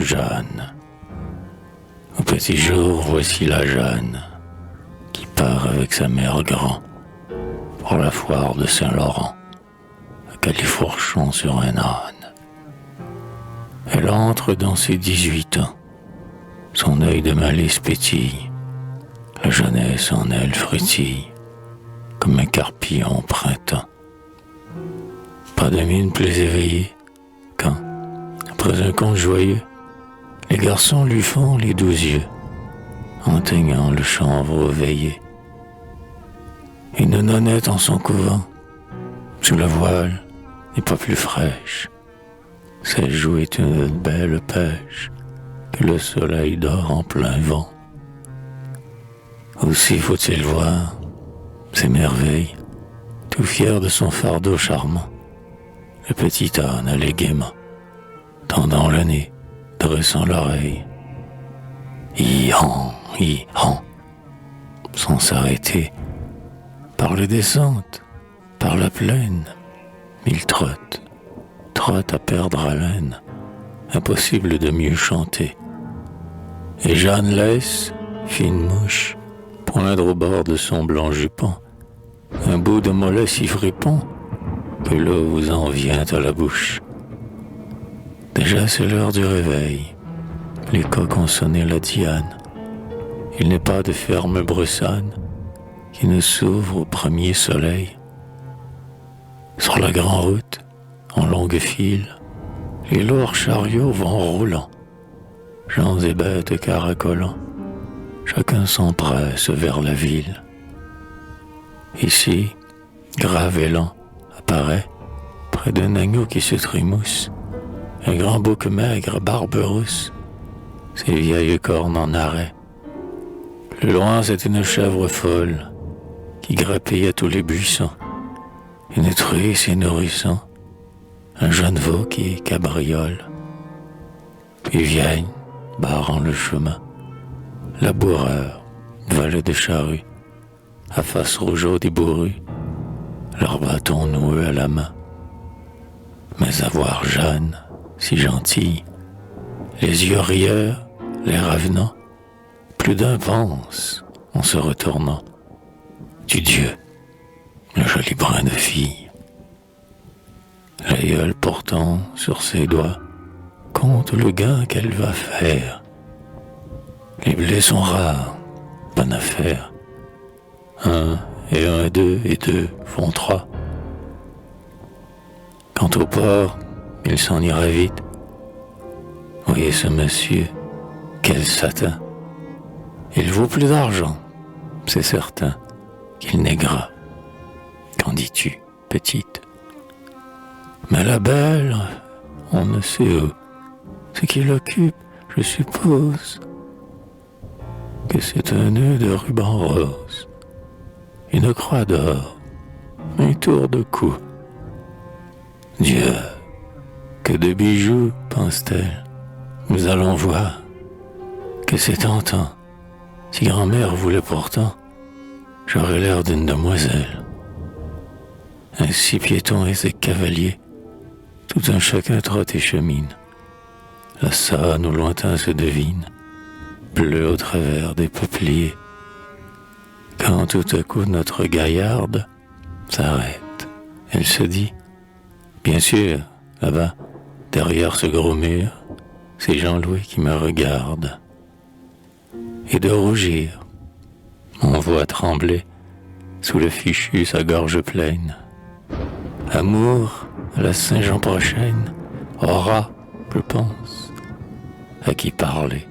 Jeanne. Au petit jour, voici la Jeanne qui part avec sa mère grand pour la foire de Saint-Laurent, à Califourchon sur un âne. Elle entre dans ses 18 ans, son œil de malice pétille, la jeunesse en elle frétille, comme un carpillon au printemps. Pas de mine plus éveillée, quand, après un conte joyeux, les garçons lui font les 12 yeux, en teignant le chanvre veillé. Une nonnette en son couvent, sous le voile, n'est pas plus fraîche. Sa joue est une belle pêche, que le soleil dort en plein vent. Aussi faut-il voir ces merveilles, tout fier de son fardeau charmant. Le petit âne allait gaiement, tendant le nez, dressant l'oreille. Hi-han, hi-han, sans s'arrêter, par les descentes, par la plaine, il trotte à perdre haleine, impossible de mieux chanter. Et Jeanne laisse, fine mouche, poindre au bord de son blanc jupon, un bout de mollet si fripon que l'eau vous en vient à la bouche. Déjà c'est l'heure du réveil, les coqs ont sonné la diane. Il n'est pas de ferme bressane qui ne s'ouvre au premier soleil. Sur la grande route, en longue file, les lourds chariots vont roulant, gens et bêtes caracolant, chacun s'empresse vers la ville. Ici, grave et lent, apparaît, près d'un agneau qui se trémousse, un grand bouc maigre, barbe rousse, ses vieilles cornes en arrêt. Plus loin, c'est une chèvre folle, qui grappille à tous les buissons, une truie et nourrissant, un jeune veau qui cabriole. Puis viennent, barrant le chemin, laboureurs, valets de charrue, à face rougeau débourrue, leurs bâtons noueux à la main. Mais à voir Jeanne, si gentille, les yeux rieurs, l'air avenant, plus d'un pense, en se retournant, du Dieu, le joli brin de fille. L'aïeul portant sur ses doigts compte le gain qu'elle va faire. Les blés sont rares, bonne affaire. 1 et 1 et 2 et 2 font 3. Quant au porc, il s'en ira vite. Voyez ce monsieur, quel satin. Il vaut plus d'argent, c'est certain, qu'il n'est gras. Qu'en dis-tu, petite? Mais la belle, on ne sait où. Ce qui l'occupe, je suppose, que c'est un nœud de ruban rose, une croix d'or, un tour de cou. Dieu, que de bijoux, pense-t-elle. Nous allons voir, que c'est tentant. Si grand-mère voulait pourtant, j'aurais l'air d'une demoiselle. Ainsi piéton et ses cavaliers, tout un chacun trotte et chemine. La Saône au lointain se devine, bleue au travers des peupliers. Quand tout à coup notre gaillarde s'arrête, elle se dit, bien sûr, là-bas, derrière ce gros mur, c'est Jean-Louis qui me regarde. Et de rougir, on voit trembler sous le fichu sa gorge pleine. Amour, à la Saint-Jean prochaine, aura, je pense, à qui parler.